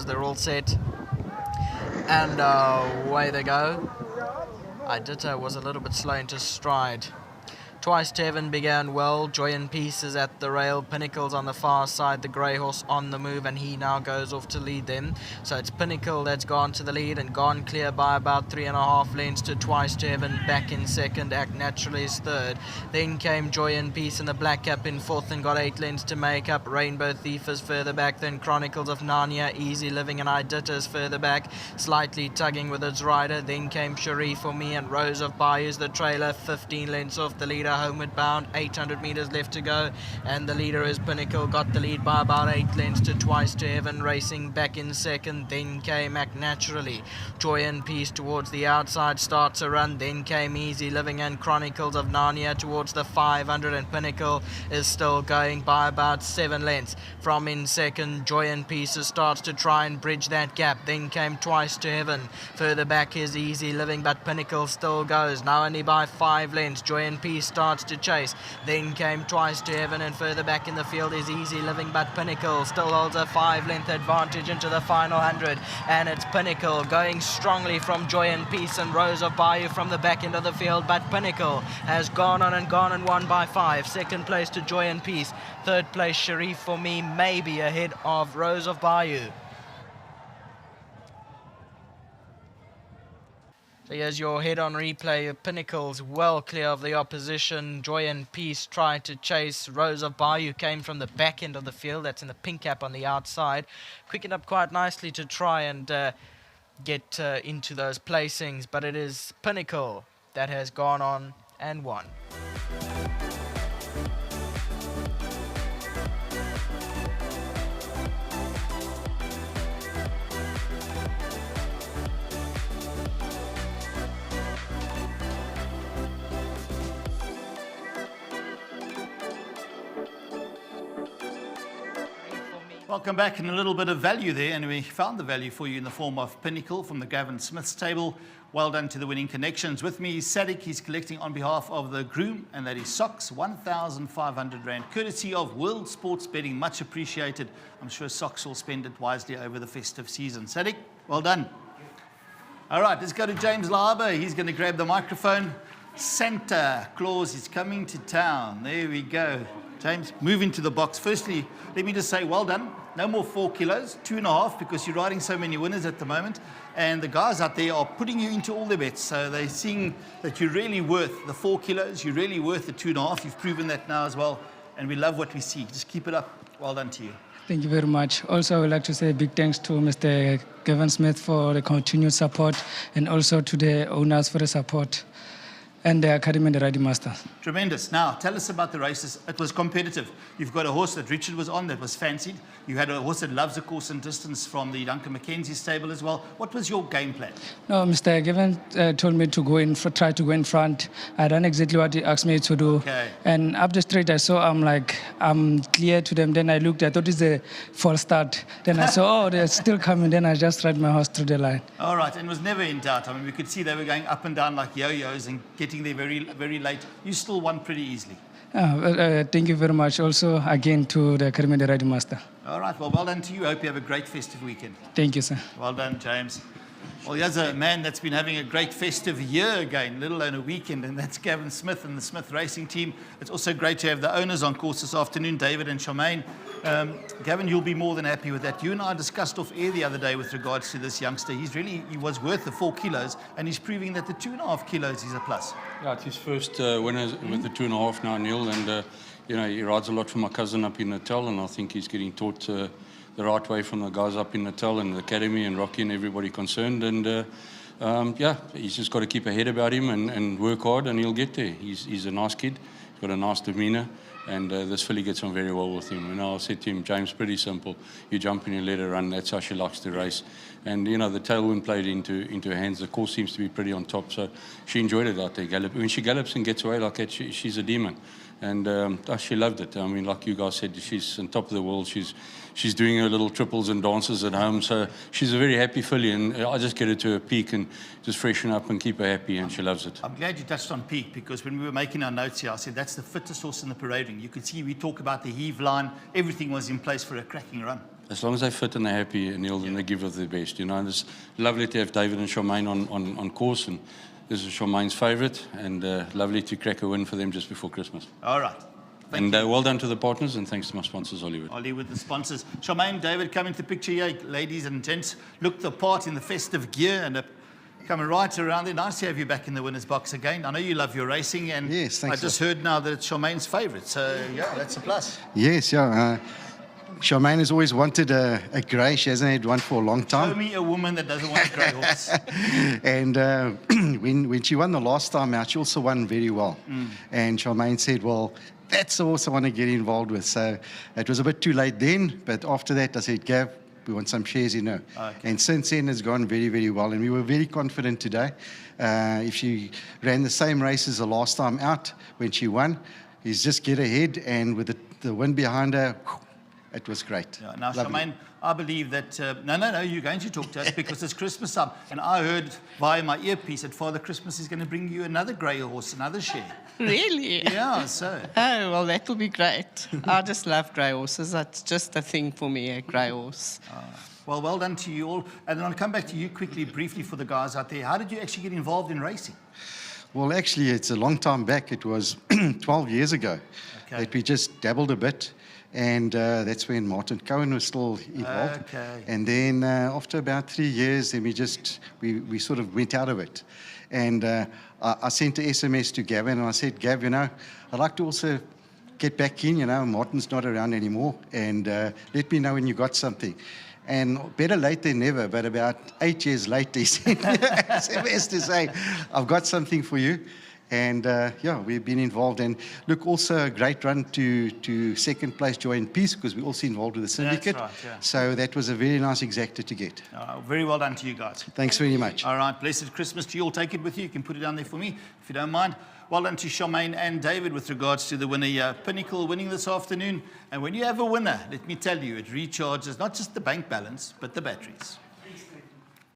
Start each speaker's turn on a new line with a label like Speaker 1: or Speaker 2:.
Speaker 1: they're all set. And away they go. Idita was a little bit slow into stride. Twice to Heaven began well. Joy and Peace is at the rail. Pinnacle's on the far side. The grey horse on the move, and he now goes off to lead them. So it's Pinnacle that's gone to the lead and gone clear by about 3.5 lengths to Twice to Heaven back in second. Act Naturally is third. Then came Joy and Peace and the Black Cap in fourth and got 8 lengths to make up. Rainbow Thief is further back. Then Chronicles of Narnia, Easy Living, and Idita is further back, slightly tugging with its rider. Then came Cherie for Me and Rose of Bayou's the trailer, 15 lengths off the leader. Homeward bound, 800 metres left to go, and the leader is Pinnacle, got the lead by about 8 lengths to Twice to Heaven, racing back in second. Then came Act Naturally. Joy and Peace towards the outside starts a run. Then came Easy Living and Chronicles of Narnia towards the 500, and Pinnacle is still going by about 7 lengths from in second. Joy and Peace starts to try and bridge that gap. Then came Twice to Heaven. Further back is Easy Living, but Pinnacle still goes, now only by 5 lengths. Joy and Peace starts to chase. Then came Twice to Heaven, and further back in the field is Easy Living, but Pinnacle still holds a 5-length advantage into the final 100, and it's Pinnacle going strongly from Joy and Peace and Rose of Bayou from the back end of the field, but Pinnacle has gone and won by 5. Second place to Joy and Peace. Third place Cherie for Me, maybe ahead of Rose of Bayou. So here's your head-on replay. Pinnacle's well clear of the opposition. Joy and Peace tried to chase. Rose of Bayou came from the back end of the field. That's in the pink cap on the outside. Quickened up quite nicely to try and get into those placings. But it is Pinnacle that has gone on and won.
Speaker 2: Welcome back, and a little bit of value there, and we found the value for you in the form of Pinnacle from the Gavin Smith's table. Well done to the winning connections. With me is Sadik. He's collecting on behalf of the groom, and that is Socks, 1,500 Rand, courtesy of World Sports Betting. Much appreciated. I'm sure Socks will spend it wisely over the festive season. Sadik, well done. All right, let's go to James Laber. He's going to grab the microphone. Santa Claus is coming to town. There we go. James, move into the box. Firstly, let me just say well done. No more 4 kilos, 2.5, because you're riding so many winners at the moment. And the guys out there are putting you into all their bets. So they're seeing that you're really worth the 4 kilos. You're really worth the 2.5. You've proven that now as well. And we love what we see. Just keep it up. Well done to you.
Speaker 3: Thank you very much. Also, I would like to say big thanks to Mr. Gavin Smith for the continued support, and also to the owners for the support, and the Academy and the Riding Master.
Speaker 2: Tremendous. Now, tell us about the races. It was competitive. You've got a horse that Richard was on that was fancied. You had a horse that loves the course and distance from the Duncan Mackenzie stable as well. What was your game plan?
Speaker 3: No, Mr. Gavin told me to go in, try to go in front. I done exactly what he asked me to do.
Speaker 2: Okay.
Speaker 3: And up the straight, I saw I'm clear to them. Then I looked, I thought it's a false start. Then I saw, oh, they're still coming. Then I just ride my horse through the line.
Speaker 2: All right, and it was never in doubt. I mean, we could see they were going up and down like yo-yos and getting there very, very late. You still won pretty easily.
Speaker 3: Thank you very much. Also, again, to the Academy and the Riding Master.
Speaker 2: All right, well done to you. Hope you have a great festive weekend.
Speaker 3: Thank you, sir.
Speaker 2: Well done, James. Well, here's a man that's been having a great festive year again, let alone a weekend, and that's Gavin Smith and the Smith Racing team. It's also great to have the owners on course this afternoon, David and Charmaine. Gavin, you'll be more than happy with that. You and I discussed off air the other day with regards to this youngster. He was worth the 4 kilos, and he's proving that the 2.5 kilos is a plus.
Speaker 4: Yeah, it's his first winner with the 2.5 now, Neil, and he rides a lot for my cousin up in Natal, and I think he's getting taught the right way from the guys up in Natal and the academy and Rocky and everybody concerned. And he's just got to keep a head about him and work hard, and he'll get there. He's a nice kid. He's got a nice demeanour. And this filly gets on very well with him. And I said to him, James, pretty simple. You jump in and let her run. That's how she likes to race. And, the tailwind played into her hands. The course seems to be pretty on top. So she enjoyed it out there. When she gallops and gets away like that, she's a demon. And she loved it. I mean, like you guys said, she's on top of the world. She's doing her little triples and dances at home. So she's a very happy filly. And I just get her to her peak and just freshen up and keep her happy. And she loves it.
Speaker 2: I'm glad you touched on peak, because when we were making our notes here, I said that's the fittest horse in the parade ring. You could see we talk about the heave line. Everything was in place for a cracking run.
Speaker 4: As long as they're fit and they're happy, Neil, then they give of their best. You know, and it's lovely to have David and Charmaine on course, and this is Charmaine's favourite, and lovely to crack a win for them just before Christmas.
Speaker 2: All right.
Speaker 4: And well done to the partners, and thanks to my sponsors, Hollywood.
Speaker 2: Hollywood, the sponsors. Charmaine, David, come into the picture here. Ladies and gents, look the part in the festive gear and coming right around there. Nice to have you back in the winner's box again. I know you love your racing, and
Speaker 5: yes, thanks,
Speaker 2: I just heard now that it's Charmaine's favourite. So, yeah, that's a plus.
Speaker 5: Yes, yeah. Charmaine has always wanted a grey. She hasn't had one for a long time.
Speaker 2: Show me a woman that doesn't want a grey horse.
Speaker 5: And when she won the last time out, she also won very well. And Charmaine said, well, that's the horse I want to get involved with. So it was a bit too late then, but after that I said, Gav, we want some shares in her. Okay. And since then it's gone very, very well. And we were very confident today. If she ran the same race as the last time out when she won, is just get ahead, and with the wind behind her, it was great.
Speaker 2: Yeah, now, Charmaine, I believe that... No, you're going to talk to us because it's Christmas time. And I heard via my earpiece that Father Christmas is going to bring you another grey horse, another share.
Speaker 6: Really?
Speaker 2: Yeah, so...
Speaker 6: Oh, well, that will be great. I just love grey horses. That's just a thing for me, a grey horse.
Speaker 2: Well done to you all. And then I'll come back to you quickly, briefly, for the guys out there. How did you actually get involved in racing?
Speaker 5: Well, actually, it's a long time back. It was 12 years ago that we just dabbled a bit. And that's when Martin Cohen was still involved.
Speaker 2: Okay.
Speaker 5: And then after about 3 years, then we sort of went out of it. And I sent an SMS to Gavin, and I said, Gav, you know, I'd like to also get back in. You know, Martin's not around anymore, and let me know when you got something. And better late than never, but about 8 years later, he sent me an SMS to say, I've got something for you. And yeah, we've been involved. And look, also a great run to second place Joy and Peace, because we're also involved with the syndicate.
Speaker 2: That's right, yeah.
Speaker 5: So that was a very nice exacta to get.
Speaker 2: Very well done to you guys.
Speaker 5: Thanks very much.
Speaker 2: All right, blessed Christmas to you all. Take it with you. You can put it down there for me if you don't mind. Well done to Charmaine and David with regards to the winner, Pinnacle, winning this afternoon. And when you have a winner, let me tell you, it recharges not just the bank balance, but the batteries.